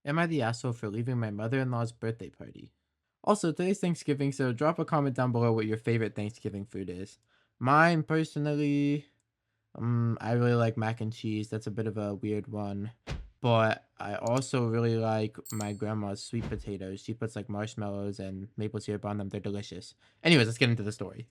Am I the asshole for leaving my mother-in-law's birthday party? Also, today's Thanksgiving, so drop a comment down below what your favorite Thanksgiving food is. Mine, personally, I really like mac and cheese. That's a bit of a weird one. But I also really like my grandma's sweet potatoes. She puts like marshmallows and maple syrup on them. They're delicious. Anyways, let's get into the story.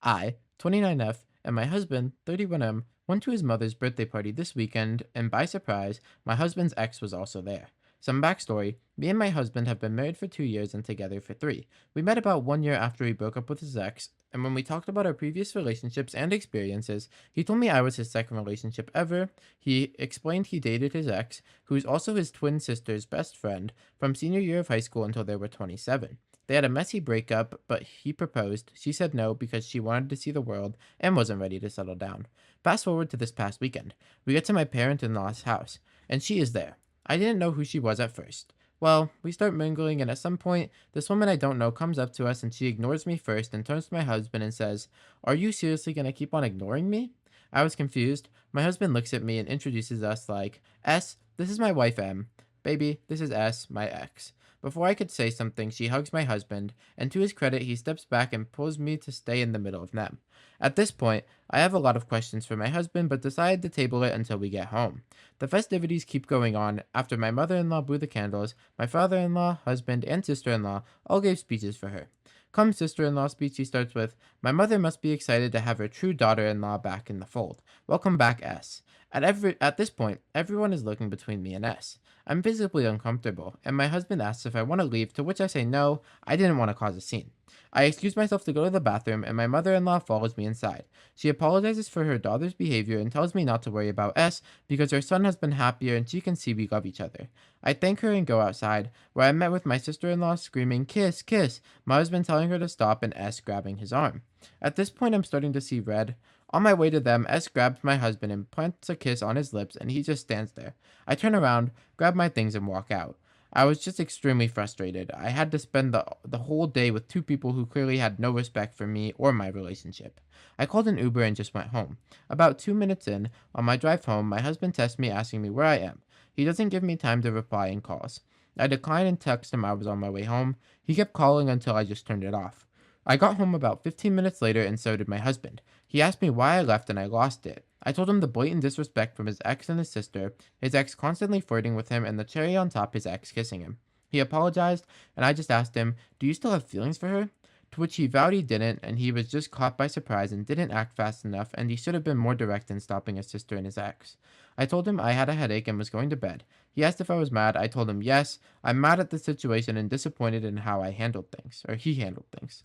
I, 29F, and my husband, 31M, went to his mother's birthday party this weekend, and by surprise, my husband's ex was also there. Some backstory: me and my husband have been married for 2 years and together for three. We met about 1 year after he broke up with his ex, and when we talked about our previous relationships and experiences, he told me I was his second relationship ever. He explained he dated his ex, who's also his twin sister's best friend, from senior year of high school until they were 27. They had a messy breakup, but he proposed. She said no because she wanted to see the world and wasn't ready to settle down. Fast forward to this past weekend. We get to my parent in law's house, and she is there. I didn't know who she was at first. Well, we start mingling, and at some point, this woman I don't know comes up to us and she ignores me first and turns to my husband and says, "Are you seriously gonna keep on ignoring me?" I was confused. My husband looks at me and introduces us like, "S, this is my wife M. Baby, this is S, my ex." Before I could say something, she hugs my husband, and to his credit, he steps back and pulls me to stay in the middle of them. At this point, I have a lot of questions for my husband, but decide to table it until we get home. The festivities keep going on. After my mother in law blew the candles, my father in law, husband, and sister in law all gave speeches for her. Come sister in law speech, he starts with, "My mother must be excited to have her true daughter in law back in the fold. Welcome back, S." At this point, everyone is looking between me and S. I'm visibly uncomfortable, and my husband asks if I want to leave, to which I say no, I didn't want to cause a scene. I excuse myself to go to the bathroom, and my mother in law follows me inside. She apologizes for her daughter's behavior and tells me not to worry about S because her son has been happier and she can see we love each other. I thank her and go outside, where I met with my sister in law screaming, "Kiss, kiss," my husband telling her to stop, and S grabbing his arm. At this point, I'm starting to see red. On my way to them, S grabs my husband and plants a kiss on his lips, and he just stands there. I turn around, grab my things, and walk out. I was just extremely frustrated. I had to spend the whole day with two people who clearly had no respect for me or my relationship. I called an Uber and just went home. About 2 minutes in, on my drive home, my husband texts me asking me where I am. He doesn't give me time to reply and calls. I declined and text him I was on my way home. He kept calling until I just turned it off. I got home about 15 minutes later, and so did my husband. He asked me why I left, and I lost it. I told him the blatant disrespect from his ex and his sister, his ex constantly flirting with him, and the cherry on top, his ex kissing him. He apologized, and I just asked him, "Do you still have feelings for her?" To which he vowed he didn't, and he was just caught by surprise and didn't act fast enough, and he should have been more direct in stopping his sister and his ex. I told him I had a headache and was going to bed. He asked if I was mad. I told him yes, I'm mad at the situation and disappointed in how I handled things, or he handled things.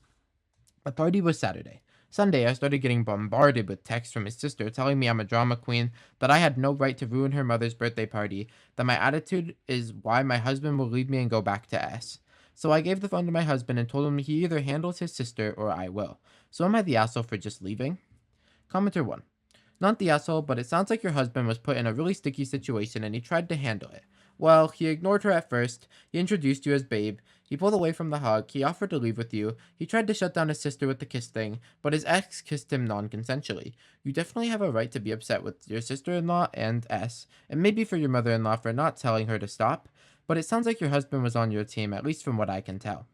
The party was Saturday. Sunday, I started getting bombarded with texts from his sister telling me I'm a drama queen, that I had no right to ruin her mother's birthday party, that my attitude is why my husband will leave me and go back to S. So I gave the phone to my husband and told him he either handles his sister or I will. So am I the asshole for just leaving? Commenter 1. Not the asshole, but it sounds like your husband was put in a really sticky situation and he tried to handle it. Well, he ignored her at first, he introduced you as babe, he pulled away from the hug, he offered to leave with you, he tried to shut down his sister with the kiss thing, but his ex kissed him non consensually. You definitely have a right to be upset with your sister in law and S, and maybe for your mother in law for not telling her to stop, but it sounds like your husband was on your team, at least from what I can tell.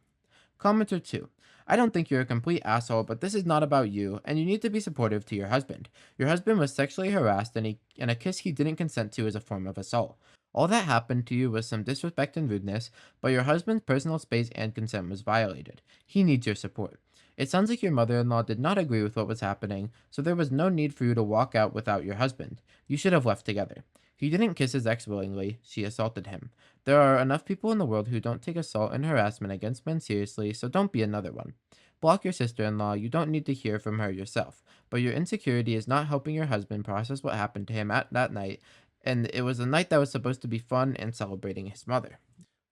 Commenter 2. I don't think you're a complete asshole, but this is not about you, and you need to be supportive to your husband. Your husband was sexually harassed, and a kiss he didn't consent to is a form of assault. All that happened to you was some disrespect and rudeness, but your husband's personal space and consent was violated. He needs your support. It sounds like your mother in law did not agree with what was happening, so there was no need for you to walk out without your husband. You should have left together. He didn't kiss his ex willingly, she assaulted him. There are enough people in the world who don't take assault and harassment against men seriously, so don't be another one. Block your sister in law, you don't need to hear from her yourself, but your insecurity is not helping your husband process what happened to him at that night, and it was a night that was supposed to be fun and celebrating his mother.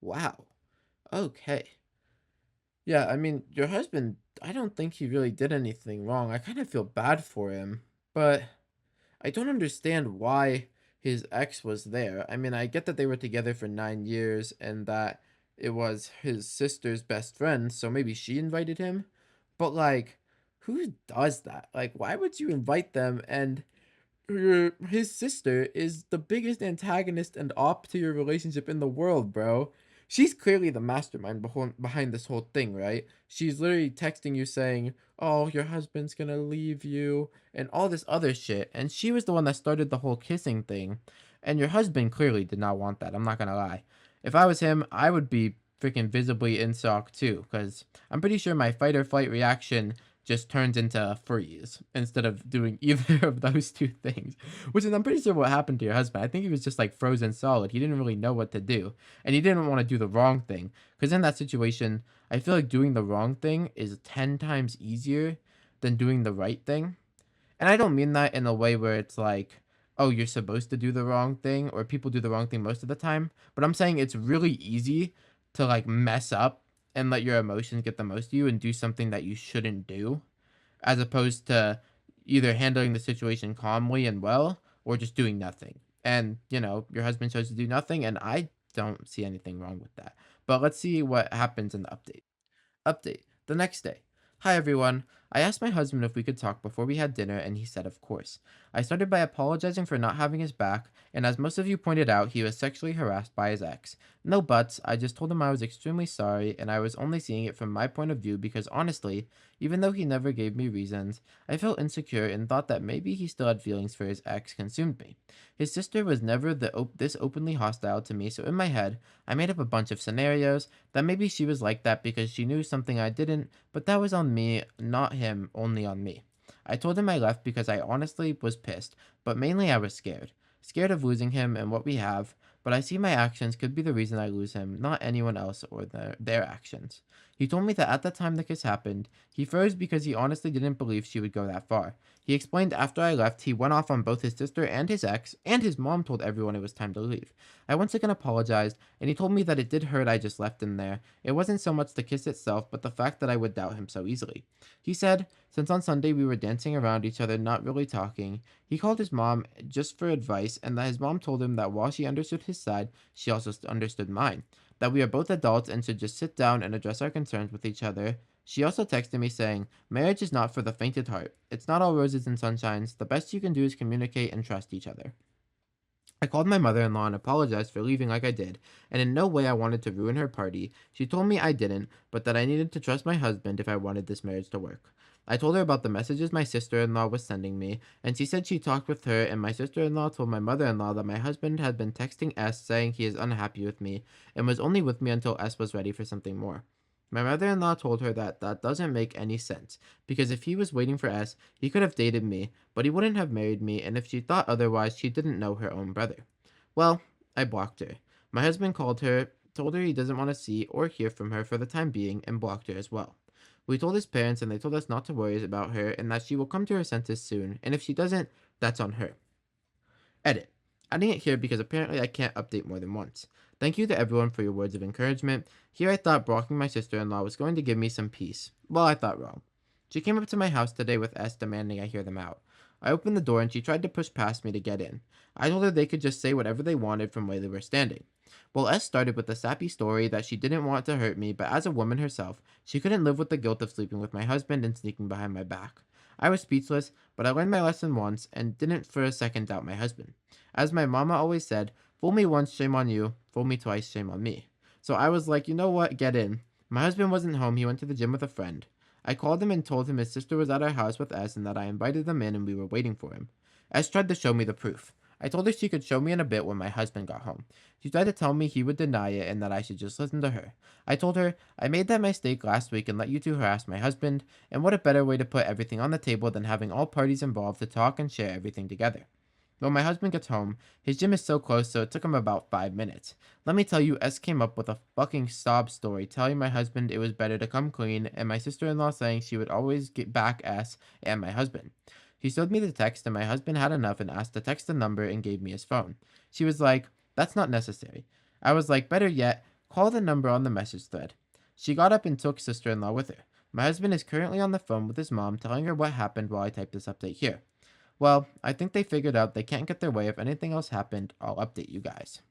Wow. Okay. Yeah, I mean, your husband, I don't think he really did anything wrong. I kind of feel bad for him, but I don't understand why his ex was there. I mean, I get that they were together for 9 years and that it was his sister's best friend, so maybe she invited him. But like, who does that? Like, why would you invite them? And his sister is the biggest antagonist and op to your relationship in the world, bro. She's clearly the mastermind behind this whole thing, right? She's literally texting you saying, "Oh, your husband's gonna leave you," and all this other shit. And she was the one that started the whole kissing thing. And your husband clearly did not want that. I'm not gonna lie. If I was him, I would be freaking visibly in shock too, because I'm pretty sure my fight or flight reaction just turns into a freeze instead of doing either of those two things, which is I'm pretty sure what happened to your husband. I think he was just like frozen solid. He didn't really know what to do, and he didn't want to do the wrong thing because in that situation, I feel like doing the wrong thing is 10 times easier than doing the right thing. And I don't mean that in a way where it's like, oh, you're supposed to do the wrong thing or people do the wrong thing most of the time, but I'm saying it's really easy to like mess up and let your emotions get the most of you and do something that you shouldn't do, as opposed to either handling the situation calmly and well or just doing nothing. And, your husband chose to do nothing, and I don't see anything wrong with that. But let's see what happens in the update. Update. The next day. Hi everyone. I asked my husband if we could talk before we had dinner, and he said of course. I started by apologizing for not having his back, and as most of you pointed out, he was sexually harassed by his ex. No buts, I just told him I was extremely sorry, and I was only seeing it from my point of view because honestly, even though he never gave me reasons, I felt insecure and thought that maybe he still had feelings for his ex consumed me. His sister was never this openly hostile to me, so in my head, I made up a bunch of scenarios that maybe she was like that because she knew something I didn't, but that was on me, not him, only on me. I told him I left because I honestly was pissed, but mainly I was scared. Scared of losing him and what we have, but I see my actions could be the reason I lose him, not anyone else or their actions. He told me that at the time the kiss happened, he froze because he honestly didn't believe she would go that far. He explained after I left, he went off on both his sister and his ex, and his mom told everyone it was time to leave. I once again apologized, and he told me that it did hurt I just left him there. It wasn't so much the kiss itself, but the fact that I would doubt him so easily. He said, since on Sunday we were dancing around each other, not really talking, he called his mom just for advice, and that his mom told him that while she understood his side, she also understood mine. That we are both adults and should just sit down and address our concerns with each other. She also texted me saying, marriage is not for the fainted heart. It's not all roses and sunshines. The best you can do is communicate and trust each other. I called my mother in law and apologized for leaving like I did, and in no way I wanted to ruin her party. She told me I didn't, but that I needed to trust my husband if I wanted this marriage to work. I told her about the messages my sister in law was sending me, and she said she talked with her, and my sister in law told my mother in law that my husband had been texting S saying he is unhappy with me and was only with me until S was ready for something more. My mother in law told her that that doesn't make any sense, because if he was waiting for S, he could have dated me, but he wouldn't have married me, and if she thought otherwise, she didn't know her own brother. Well, I blocked her. My husband called her, told her he doesn't want to see or hear from her for the time being, and blocked her as well. We told his parents, and they told us not to worry about her and that she will come to her senses soon, and if she doesn't, that's on her. Edit. Adding it here because apparently I can't update more than once. Thank you to everyone for your words of encouragement. Here I thought blocking my sister-in-law was going to give me some peace. Well, I thought wrong. She came up to my house today with S demanding I hear them out. I opened the door and she tried to push past me to get in. I told her they could just say whatever they wanted from where they were standing. Well, S started with a sappy story that she didn't want to hurt me, but as a woman herself, she couldn't live with the guilt of sleeping with my husband and sneaking behind my back. I was speechless, but I learned my lesson once and didn't for a second doubt my husband. As my mama always said, fool me once, shame on you, fool me twice, shame on me. So I was like, you know what, get in. My husband wasn't home, he went to the gym with a friend. I called him and told him his sister was at our house with S and that I invited them in and we were waiting for him. S tried to show me the proof. I told her she could show me in a bit when my husband got home. She tried to tell me he would deny it and that I should just listen to her. I told her, I made that mistake last week and let you two harass my husband, and what a better way to put everything on the table than having all parties involved to talk and share everything together. When my husband gets home, his gym is so close, so it took him about 5 minutes. Let me tell you, S came up with a fucking sob story telling my husband it was better to come clean, and my sister in law saying she would always get back S and my husband. He showed me the text, and my husband had enough and asked to text the number and gave me his phone. She was like, that's not necessary. I was like, better yet, call the number on the message thread. She got up and took sister in law with her. My husband is currently on the phone with his mom telling her what happened while I type this update here. Well, I think they figured out they can't get their way. If anything else happened, I'll update you guys.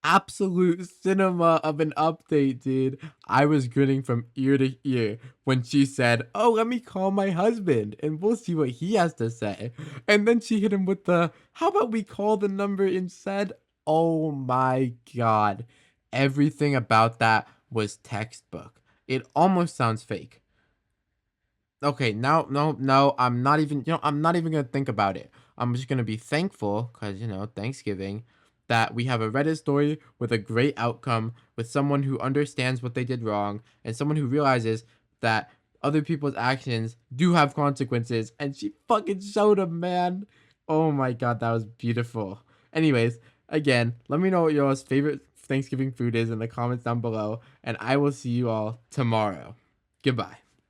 absolute cinema of an update, dude. I was grinning from ear to ear when she said, "Oh, let me call my husband and we'll see what he has to say." And then she hit him with the, "How about we call the number instead?" Oh my god. Everything about that was textbook. It almost sounds fake. Okay, now, no, no, I'm not even, I'm not even gonna think about it. I'm just gonna be thankful, because, Thanksgiving, that we have a Reddit story with a great outcome, with someone who understands what they did wrong, and someone who realizes that other people's actions do have consequences, and she fucking showed them, man. Oh my god, that was beautiful. Anyways, again, let me know what your favorite Thanksgiving food is in the comments down below, and I will see you all tomorrow. Goodbye.